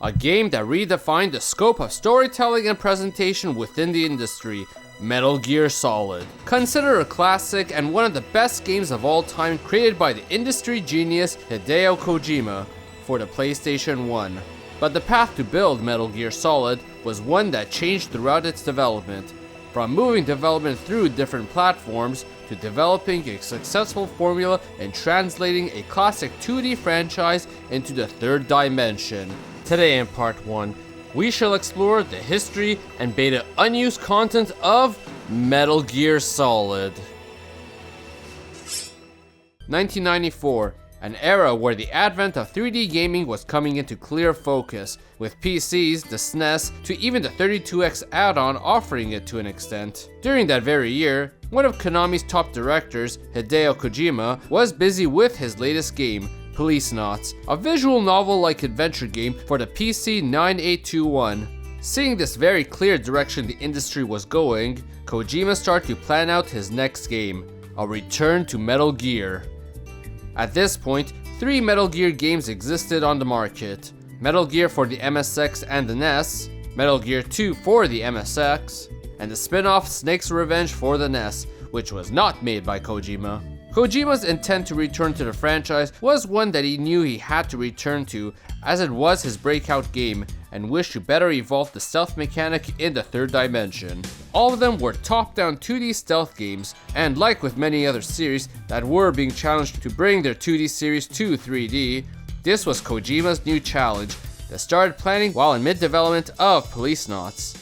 a game that redefined the scope of storytelling and presentation within the industry, Metal Gear Solid. Considered a classic and one of the best games of all time created by the industry genius Hideo Kojima for the PlayStation 1. But the path to build Metal Gear Solid was one that changed throughout its development, from moving development through different platforms to developing a successful formula and translating a classic 2D franchise into the third dimension. Today in part 1, we shall explore the history and beta unused content of Metal Gear Solid. 1994, an era where the advent of 3D gaming was coming into clear focus, with PCs, the SNES, to even the 32X add-on offering it to an extent. During that very year, one of Konami's top directors, Hideo Kojima, was busy with his latest game, Policenauts, a visual novel-like adventure game for the PC 9821. Seeing this very clear direction the industry was going, Kojima started to plan out his next game, a return to Metal Gear. At this point, 3 Metal Gear games existed on the market: Metal Gear for the MSX and the NES, Metal Gear 2 for the MSX, and the spin-off Snake's Revenge for the NES, which was not made by Kojima. Kojima's intent to return to the franchise was one that he knew he had to return to, as it was his breakout game, and wished to better evolve the stealth mechanic in the third dimension. All of them were top-down 2D stealth games, and like with many other series that were being challenged to bring their 2D series to 3D, this was Kojima's new challenge that started planning while in mid-development of Policenauts.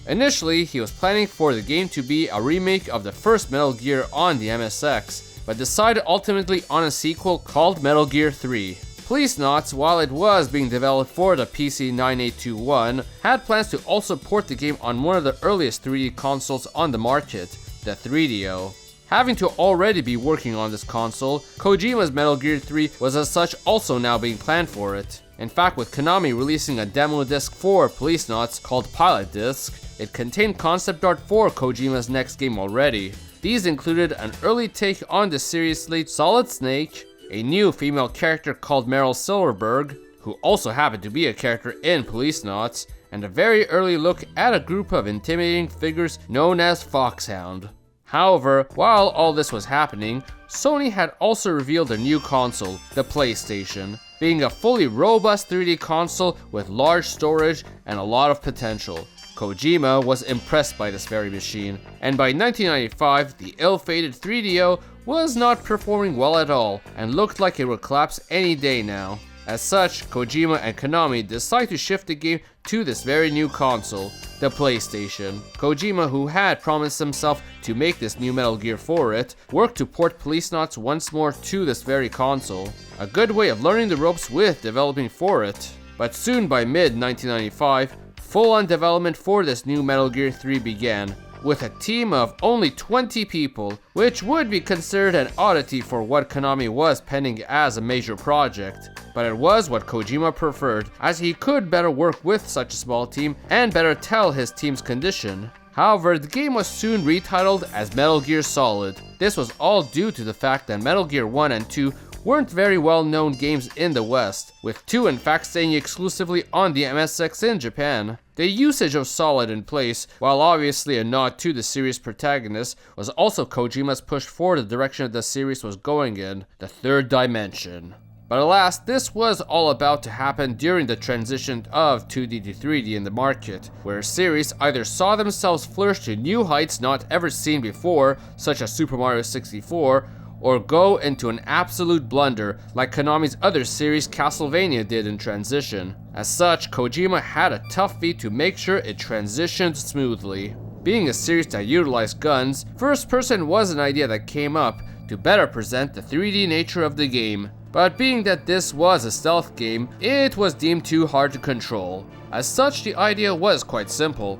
Initially, he was planning for the game to be a remake of the first Metal Gear on the MSX, but decided ultimately on a sequel called Metal Gear 3. Policenauts, while it was being developed for the PC 9821, had plans to also port the game on one of the earliest 3D consoles on the market, the 3DO. Having to already be working on this console, Kojima's Metal Gear 3 was as such also now being planned for it. In fact, with Konami releasing a demo disc for Policenauts called Pilot Disc, it contained concept art for Kojima's next game already. These included an early take on the seriously Solid Snake, a new female character called Meryl Silverberg, who also happened to be a character in Policenauts, and a very early look at a group of intimidating figures known as Foxhound. However, while all this was happening, Sony had also revealed a new console, the PlayStation, being a fully robust 3D console with large storage and a lot of potential. Kojima was impressed by this very machine, and by 1995, the ill-fated 3DO was not performing well at all, and looked like it would collapse any day now. As such, Kojima and Konami decided to shift the game to this very new console, the PlayStation. Kojima, who had promised himself to make this new Metal Gear for it, worked to port Policenauts once more to this very console. A good way of learning the ropes with developing for it. But soon by mid-1995, full-on development for this new Metal Gear 3 began, with a team of only 20 people, which would be considered an oddity for what Konami was penning as a major project. But it was what Kojima preferred, as he could better work with such a small team and better tell his team's condition. However, the game was soon retitled as Metal Gear Solid. This was all due to the fact that Metal Gear 1 and 2 weren't very well-known games in the West, with 2 in fact staying exclusively on the MSX in Japan. The usage of Solid in place, while obviously a nod to the series' protagonist, was also Kojima's push for the direction the series was going in, the third dimension. But alas, this was all about to happen during the transition of 2D to 3D in the market, where series either saw themselves flourish to new heights not ever seen before, such as Super Mario 64, or go into an absolute blunder like Konami's other series Castlevania did in transition. As such, Kojima had a tough feat to make sure it transitioned smoothly. Being a series that utilized guns, first person was an idea that came up to better present the 3D nature of the game. But being that this was a stealth game, it was deemed too hard to control. As such, the idea was quite simple.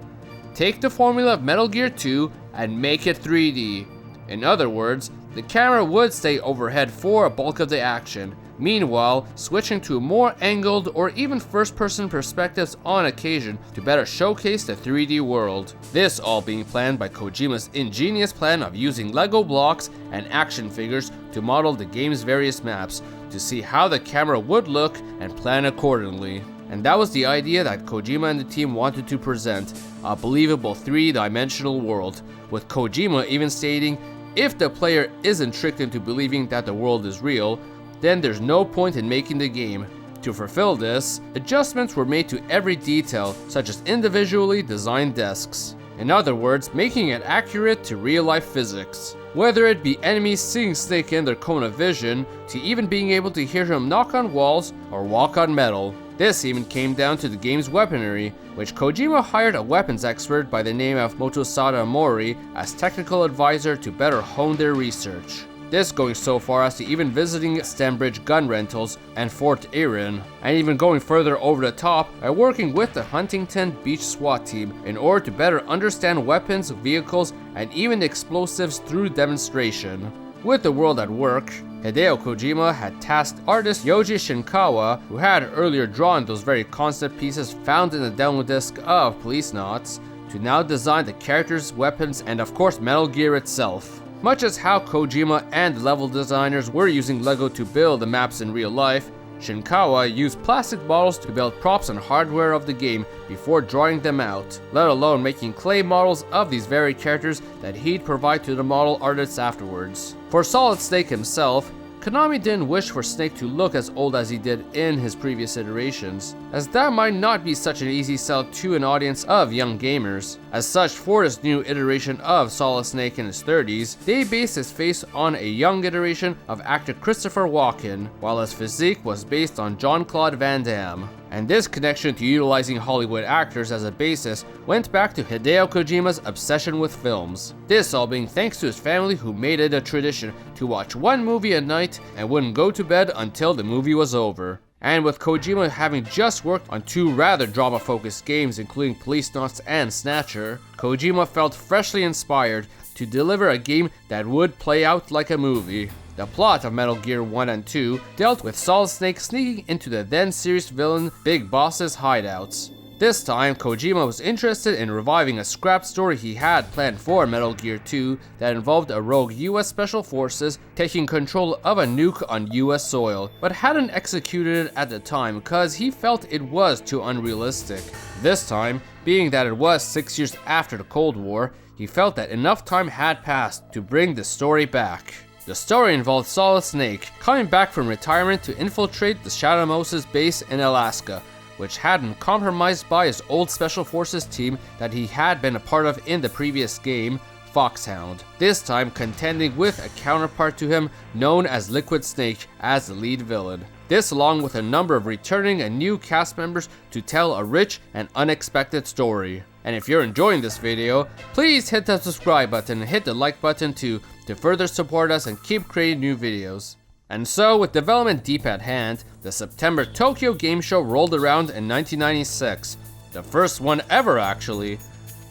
Take the formula of Metal Gear 2 and make it 3D. In other words, the camera would stay overhead for a bulk of the action, meanwhile switching to more angled or even first-person perspectives on occasion to better showcase the 3D world. This all being planned by Kojima's ingenious plan of using Lego blocks and action figures to model the game's various maps to see how the camera would look and plan accordingly. and that was the idea that Kojima and the team wanted to present, a believable three-dimensional world, with Kojima even stating, if the player isn't tricked into believing that the world is real, then there's no point in making the game. To fulfill this, adjustments were made to every detail, such as individually designed desks. In other words, making it accurate to real-life physics. Whether it be enemies seeing Snake in their cone of vision, to even being able to hear him knock on walls or walk on metal. This even came down to the game's weaponry, which Kojima hired a weapons expert by the name of Motosada Mori as technical advisor to better hone their research. This going so far as to even visiting Stembridge gun rentals and Fort Erin, and even going further over the top by working with the Huntington Beach SWAT team in order to better understand weapons, vehicles, and even explosives through demonstration. With the world at work, Hideo Kojima had tasked artist Yoji Shinkawa, who had earlier drawn those very concept pieces found in the demo disc of Policenauts, to now design the characters, weapons, and of course Metal Gear itself. Much as how Kojima and the level designers were using Lego to build the maps in real life, Shinkawa used plastic models to build props and hardware of the game before drawing them out, let alone making clay models of these very characters that he'd provide to the model artists afterwards. For Solid Snake himself, Konami didn't wish for Snake to look as old as he did in his previous iterations, as that might not be such an easy sell to an audience of young gamers. As such, for this new iteration of Solid Snake in his 30s, they based his face on a young iteration of actor Christopher Walken, while his physique was based on Jean-Claude Van Damme. And this connection to utilizing Hollywood actors as a basis went back to Hideo Kojima's obsession with films. This all being thanks to his family, who made it a tradition to watch one movie a night and wouldn't go to bed until the movie was over. And with Kojima having just worked on two rather drama-focused games including Policenauts and Snatcher, Kojima felt freshly inspired to deliver a game that would play out like a movie. The plot of Metal Gear 1 and 2 dealt with Solid Snake sneaking into the then serious villain Big Boss's hideouts. This time, Kojima was interested in reviving a scrap story he had planned for Metal Gear 2 that involved a rogue US Special Forces taking control of a nuke on US soil, but hadn't executed it at the time because he felt it was too unrealistic. This time, being that it was 6 years after the Cold War, he felt that enough time had passed to bring the story back. The story involved Solid Snake coming back from retirement to infiltrate the Shadow Moses base in Alaska, which had been compromised by his old Special Forces team that he had been a part of in the previous game, Foxhound, this time contending with a counterpart to him known as Liquid Snake as the lead villain. This along with a number of returning and new cast members to tell a rich and unexpected story. And if you're enjoying this video, please hit the subscribe button and hit the like button too to further support us and keep creating new videos. And so, with development deep at hand, the September Tokyo Game Show rolled around in 1996, the first one ever actually.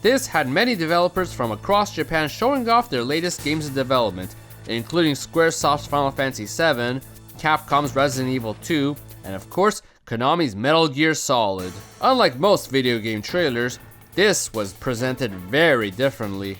This had many developers from across Japan showing off their latest games in development, including Squaresoft's Final Fantasy VII, Capcom's Resident Evil 2, and of course, Konami's Metal Gear Solid. Unlike most video game trailers, this was presented very differently.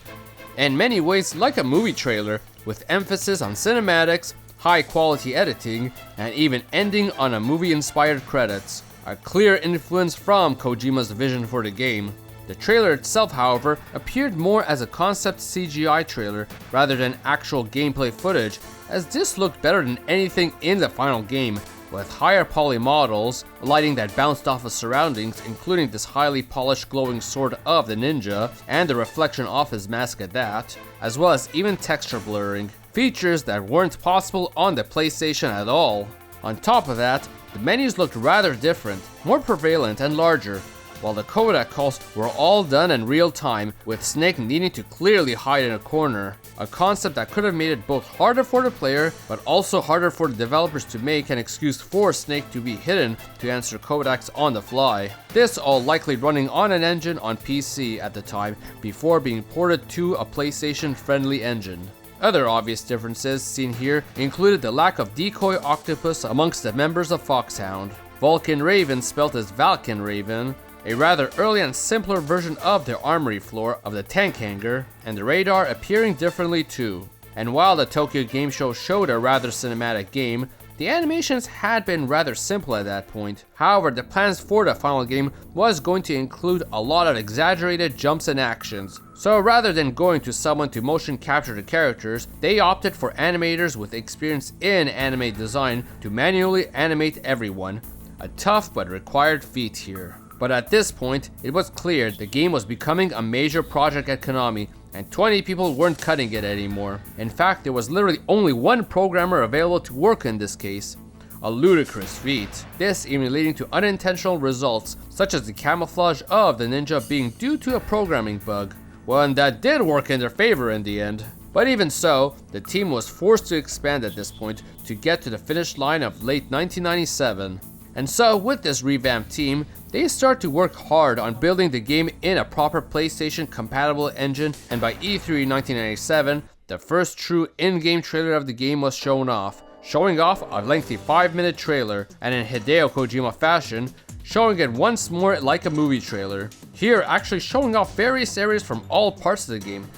In many ways like a movie trailer, with emphasis on cinematics, high quality editing, and even ending on a movie-inspired credits, a clear influence from Kojima's vision for the game. The trailer itself, however, appeared more as a concept CGI trailer rather than actual gameplay footage, as this looked better than anything in the final game, with higher poly models, lighting that bounced off of surroundings, including this highly polished glowing sword of the ninja, and the reflection off his mask at that, as well as even texture blurring, features that weren't possible on the PlayStation at all. On top of that, the menus looked rather different, more prevalent and larger, while the codec calls were all done in real time, with Snake needing to clearly hide in a corner, a concept that could have made it both harder for the player, but also harder for the developers to make an excuse for Snake to be hidden to answer codecs on the fly. This all likely running on an engine on PC at the time, before being ported to a PlayStation-friendly engine. Other obvious differences seen here included the lack of decoy octopus amongst the members of Foxhound, Vulcan Raven spelt as Valken Raven, a rather early and simpler version of the armory floor of the tank hangar, and the radar appearing differently too. And while the Tokyo Game Show showed a rather cinematic game, The animations had been rather simple at that point. However, the plans for the final game was going to include a lot of exaggerated jumps and actions. So rather than going to someone to motion capture the characters, they opted for animators with experience in anime design to manually animate everyone. A tough but required feat here. But at this point, it was clear the game was becoming a major project at Konami, and 20 people weren't cutting it anymore. In fact, there was literally only one programmer available to work in this case. A ludicrous feat. This even leading to unintentional results, such as the camouflage of the ninja being due to a programming bug. One that did work in their favor in the end. But even so, the team was forced to expand at this point to get to the finish line of late 1997. And so, with this revamped team, they start to work hard on building the game in a proper PlayStation compatible engine, and by E3 1997, the first true in-game trailer of the game was shown off, showing off a lengthy 5-minute trailer, and in Hideo Kojima fashion, showing it once more like a movie trailer. Here, actually showing off various areas from all parts of the game,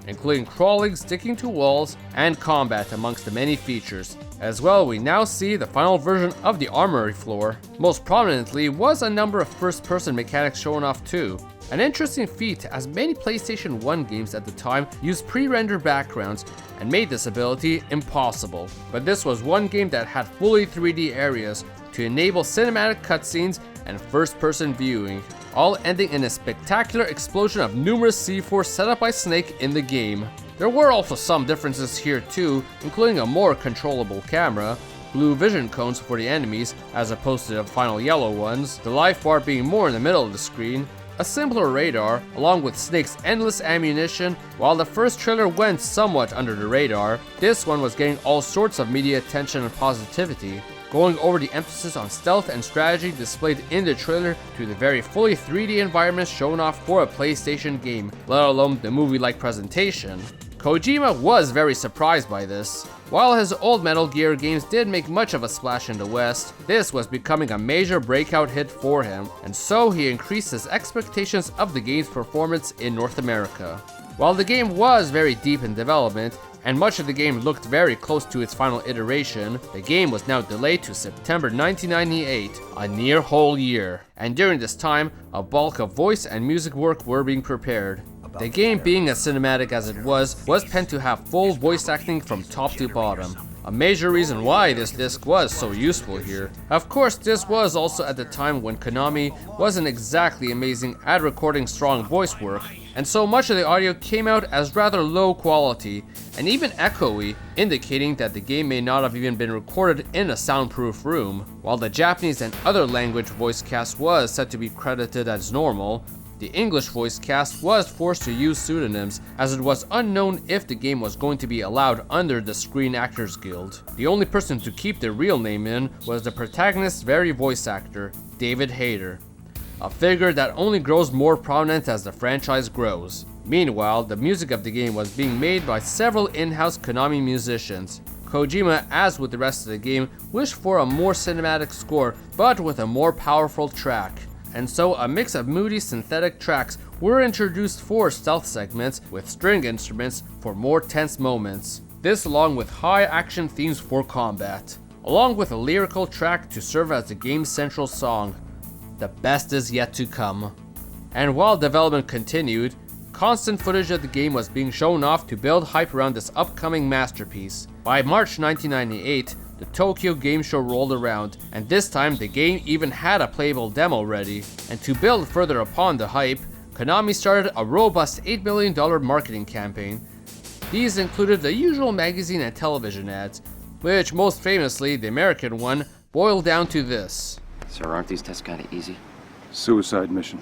including crawling, sticking to walls, and combat amongst the many features. As well, we now see the final version of the armory floor. Most prominently was a number of first-person mechanics shown off too. An interesting feat, as many PlayStation 1 games at the time used pre-rendered backgrounds and made this ability impossible. But this was one game that had fully 3D areas to enable cinematic cutscenes and first-person viewing, all ending in a spectacular explosion of numerous C4 set up by Snake in the game. There were also some differences here too, including a more controllable camera, blue vision cones for the enemies as opposed to the final yellow ones, the life bar being more in the middle of the screen, a simpler radar, along with Snake's endless ammunition. While the first trailer went somewhat under the radar, this one was getting all sorts of media attention and positivity, going over the emphasis on stealth and strategy displayed in the trailer to the very fully 3D environments shown off for a PlayStation game, let alone the movie-like presentation. Kojima was very surprised by this. While his old Metal Gear games did make much of a splash in the West, this was becoming a major breakout hit for him, and so he increased his expectations of the game's performance in North America. While the game was very deep in development, and much of the game looked very close to its final iteration, the game was now delayed to September 1998, a near whole year. And during this time, a bulk of voice and music work were being prepared. The game, being as cinematic as it was penned to have full voice acting from top to bottom. A major reason why this disc was so useful here. Of course, this was also at the time when Konami wasn't exactly amazing at recording strong voice work, and so much of the audio came out as rather low quality, and even echoey, indicating that the game may not have even been recorded in a soundproof room. While the Japanese and other language voice cast was said to be credited as normal, the English voice cast was forced to use pseudonyms, as it was unknown if the game was going to be allowed under the Screen Actors Guild. The only person to keep their real name in was the protagonist's very voice actor, David Hayter, a figure that only grows more prominent as the franchise grows. Meanwhile, the music of the game was being made by several in-house Konami musicians. Kojima, as with the rest of the game, wished for a more cinematic score, but with a more powerful track. And so a mix of moody synthetic tracks were introduced for stealth segments with string instruments for more tense moments. This along with high action themes for combat, along with a lyrical track to serve as the game's central song. The best is yet to come. And while development continued, constant footage of the game was being shown off to build hype around this upcoming masterpiece. By March 1998, the Tokyo Game Show rolled around, and this time the game even had a playable demo ready. And to build further upon the hype, Konami started a robust $8 million marketing campaign. These included the usual magazine and television ads, which most famously, the American one, boiled down to this. Sir, aren't these tests kinda easy? Suicide mission.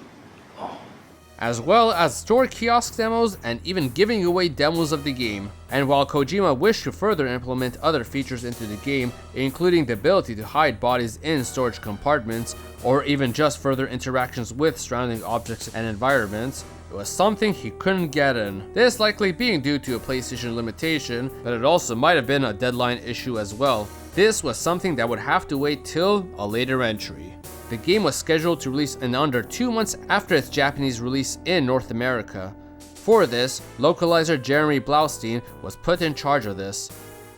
As well as store kiosk demos and even giving away demos of the game. And while Kojima wished to further implement other features into the game, including the ability to hide bodies in storage compartments, or even just further interactions with surrounding objects and environments, it was something he couldn't get in. This likely being due to a PlayStation limitation, but it also might have been a deadline issue as well. This was something that would have to wait till a later entry. The game was scheduled to release in under 2 months after its Japanese release in North America. For this, localizer Jeremy Blaustein was put in charge of this.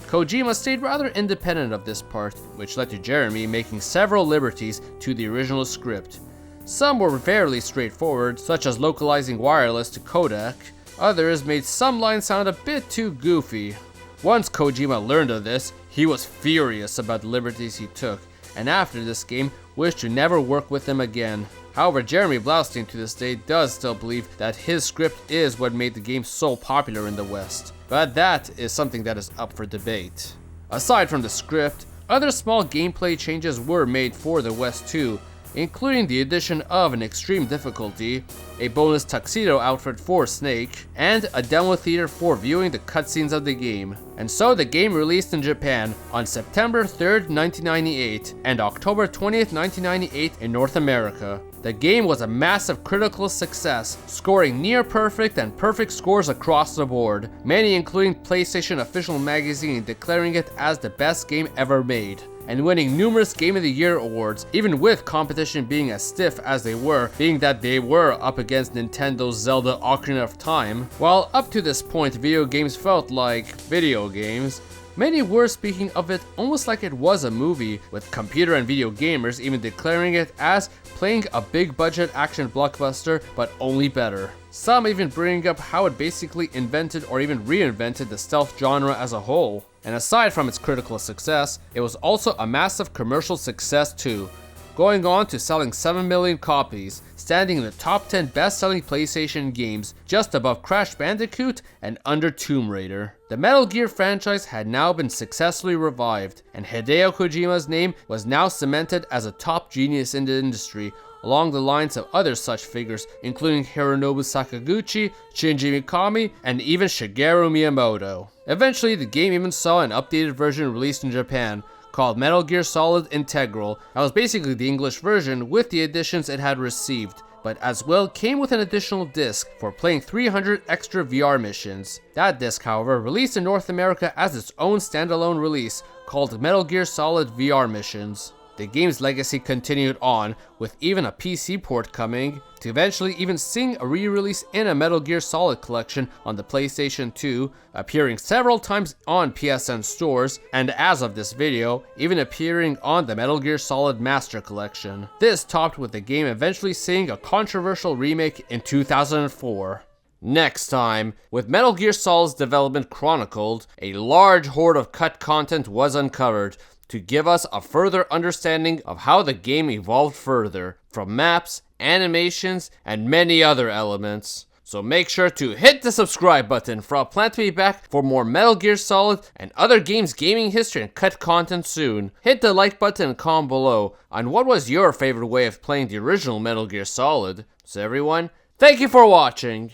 Kojima stayed rather independent of this part, which led to Jeremy making several liberties to the original script. Some were fairly straightforward, such as localizing wireless to codec. Others made some lines sound a bit too goofy. Once Kojima learned of this, he was furious about the liberties he took, and after this game, wished to never work with him again. However, Jeremy Blaustein to this day does still believe that his script is what made the game so popular in the West, but that is something that is up for debate. Aside from the script, other small gameplay changes were made for the West too, including the addition of an extreme difficulty, a bonus tuxedo outfit for Snake, and a demo theater for viewing the cutscenes of the game. And so the game released in Japan on September 3rd, 1998 and October 20th, 1998 in North America. The game was a massive critical success, scoring near perfect and perfect scores across the board, many including PlayStation Official Magazine declaring it as the best game ever made, and winning numerous Game of the Year awards, even with competition being as stiff as they were, being that they were up against Nintendo's Zelda Ocarina of Time. While up to this point video games felt like video games, many were speaking of it almost like it was a movie, with computer and video gamers even declaring it as playing a big budget action blockbuster, but only better. Some even bringing up how it basically invented or even reinvented the stealth genre as a whole. And aside from its critical success, it was also a massive commercial success too, going on to selling 7 million copies, standing in the top 10 best-selling PlayStation games, just above Crash Bandicoot and under Tomb Raider. The Metal Gear franchise had now been successfully revived, and Hideo Kojima's name was now cemented as a top genius in the industry, along the lines of other such figures, including Hironobu Sakaguchi, Shinji Mikami, and even Shigeru Miyamoto. Eventually, the game even saw an updated version released in Japan, called Metal Gear Solid Integral. That was basically the English version with the additions it had received, but as well came with an additional disc for playing 300 extra VR missions. That disc, however, released in North America as its own standalone release called Metal Gear Solid VR Missions. The game's legacy continued on, with even a PC port coming, to eventually even seeing a re-release in a Metal Gear Solid collection on the PlayStation 2, appearing several times on PSN stores, and as of this video, even appearing on the Metal Gear Solid Master Collection. This topped with the game eventually seeing a controversial remake in 2004. Next time, with Metal Gear Solid's development chronicled, a large hoard of cut content was uncovered, to give us a further understanding of how the game evolved further, from maps, animations, and many other elements. So make sure to hit the subscribe button for a plan to be back for more Metal Gear Solid and other games gaming history and cut content soon. Hit the like button and comment below on what was your favorite way of playing the original Metal Gear Solid. So everyone, thank you for watching!